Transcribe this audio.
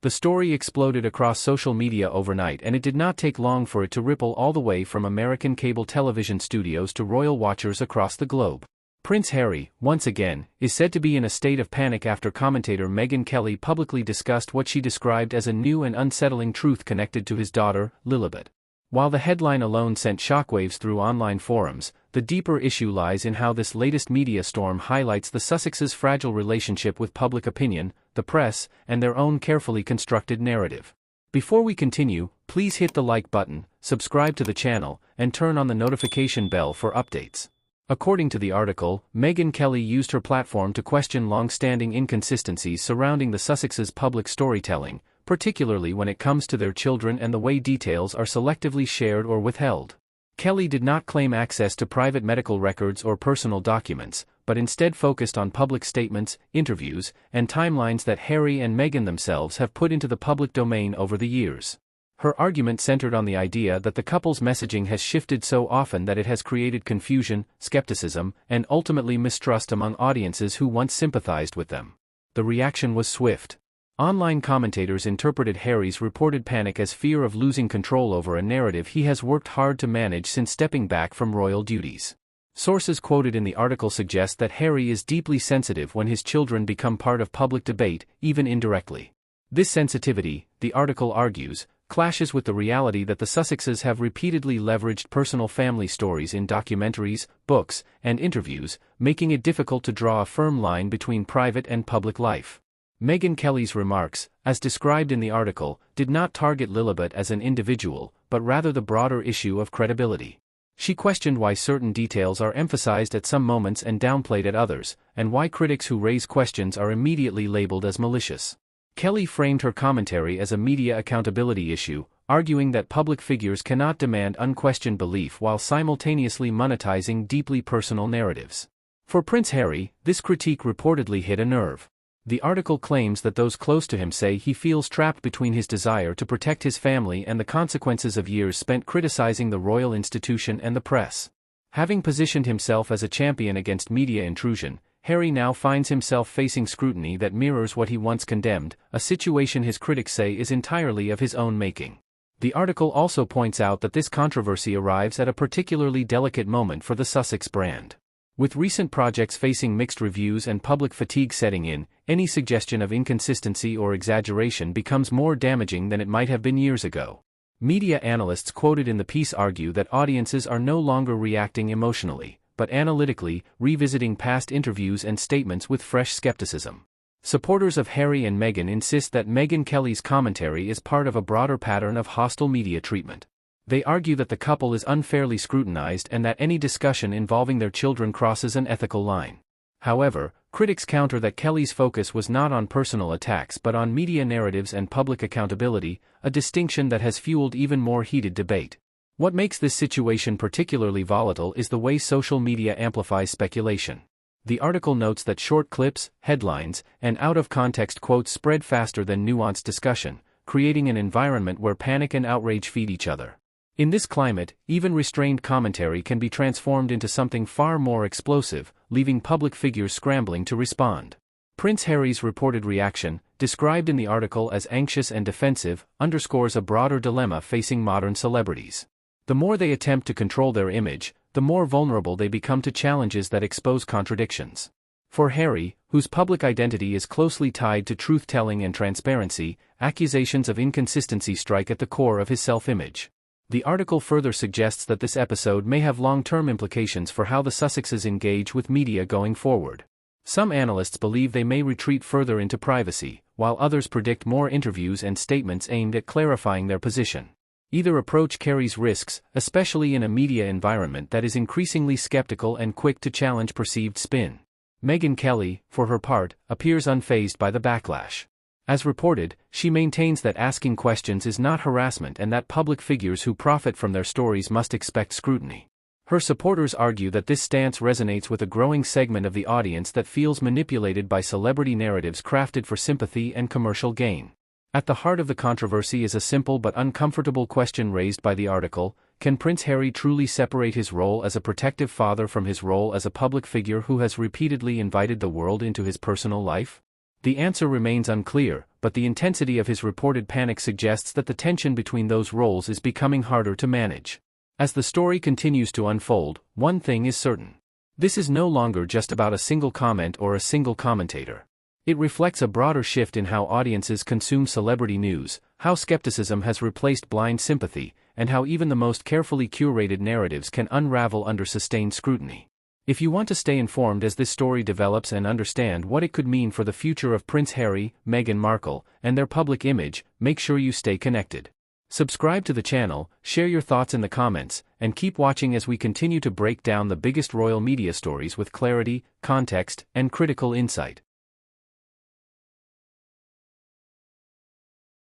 The story exploded across social media overnight, and it did not take long for it to ripple all the way from American cable television studios to royal watchers across the globe. Prince Harry, once again, is said to be in a state of panic after commentator Megyn Kelly publicly discussed what she described as a new and unsettling truth connected to his daughter, Lilibet. While the headline alone sent shockwaves through online forums, the deeper issue lies in how this latest media storm highlights the Sussexes' fragile relationship with public opinion, the press, and their own carefully constructed narrative. Before we continue, please hit the like button, subscribe to the channel, and turn on the notification bell for updates. According to the article, Megyn Kelly used her platform to question long-standing inconsistencies surrounding the Sussexes' public storytelling, particularly when it comes to their children and the way details are selectively shared or withheld. Kelly did not claim access to private medical records or personal documents, but instead focused on public statements, interviews, and timelines that Harry and Megyn themselves have put into the public domain over the years. Her argument centered on the idea that the couple's messaging has shifted so often that it has created confusion, skepticism, and ultimately mistrust among audiences who once sympathized with them. The reaction was swift. Online commentators interpreted Harry's reported panic as fear of losing control over a narrative he has worked hard to manage since stepping back from royal duties. Sources quoted in the article suggest that Harry is deeply sensitive when his children become part of public debate, even indirectly. This sensitivity, the article argues, clashes with the reality that the Sussexes have repeatedly leveraged personal family stories in documentaries, books, and interviews, making it difficult to draw a firm line between private and public life. Megyn Kelly's remarks, as described in the article, did not target Lilibet as an individual, but rather the broader issue of credibility. She questioned why certain details are emphasized at some moments and downplayed at others, and why critics who raise questions are immediately labeled as malicious. Kelly framed her commentary as a media accountability issue, arguing that public figures cannot demand unquestioned belief while simultaneously monetizing deeply personal narratives. For Prince Harry, this critique reportedly hit a nerve. The article claims that those close to him say he feels trapped between his desire to protect his family and the consequences of years spent criticizing the royal institution and the press. Having positioned himself as a champion against media intrusion, Harry now finds himself facing scrutiny that mirrors what he once condemned, a situation his critics say is entirely of his own making. The article also points out that this controversy arrives at a particularly delicate moment for the Sussex brand. With recent projects facing mixed reviews and public fatigue setting in, any suggestion of inconsistency or exaggeration becomes more damaging than it might have been years ago. Media analysts quoted in the piece argue that audiences are no longer reacting emotionally, but analytically, revisiting past interviews and statements with fresh skepticism. Supporters of Harry and Megyn insist that Megyn Kelly's commentary is part of a broader pattern of hostile media treatment. They argue that the couple is unfairly scrutinized and that any discussion involving their children crosses an ethical line. However, critics counter that Kelly's focus was not on personal attacks but on media narratives and public accountability, a distinction that has fueled even more heated debate. What makes this situation particularly volatile is the way social media amplifies speculation. The article notes that short clips, headlines, and out-of-context quotes spread faster than nuanced discussion, creating an environment where panic and outrage feed each other. In this climate, even restrained commentary can be transformed into something far more explosive, leaving public figures scrambling to respond. Prince Harry's reported reaction, described in the article as anxious and defensive, underscores a broader dilemma facing modern celebrities. The more they attempt to control their image, the more vulnerable they become to challenges that expose contradictions. For Harry, whose public identity is closely tied to truth-telling and transparency, accusations of inconsistency strike at the core of his self-image. The article further suggests that this episode may have long-term implications for how the Sussexes engage with media going forward. Some analysts believe they may retreat further into privacy, while others predict more interviews and statements aimed at clarifying their position. Either approach carries risks, especially in a media environment that is increasingly skeptical and quick to challenge perceived spin. Megyn Kelly, for her part, appears unfazed by the backlash. As reported, she maintains that asking questions is not harassment and that public figures who profit from their stories must expect scrutiny. Her supporters argue that this stance resonates with a growing segment of the audience that feels manipulated by celebrity narratives crafted for sympathy and commercial gain. At the heart of the controversy is a simple but uncomfortable question raised by the article: can Prince Harry truly separate his role as a protective father from his role as a public figure who has repeatedly invited the world into his personal life? The answer remains unclear, but the intensity of his reported panic suggests that the tension between those roles is becoming harder to manage. As the story continues to unfold, one thing is certain. This is no longer just about a single comment or a single commentator. It reflects a broader shift in how audiences consume celebrity news, how skepticism has replaced blind sympathy, and how even the most carefully curated narratives can unravel under sustained scrutiny. If you want to stay informed as this story develops and understand what it could mean for the future of Prince Harry, Meghan Markle, and their public image, make sure you stay connected. Subscribe to the channel, share your thoughts in the comments, and keep watching as we continue to break down the biggest royal media stories with clarity, context, and critical insight.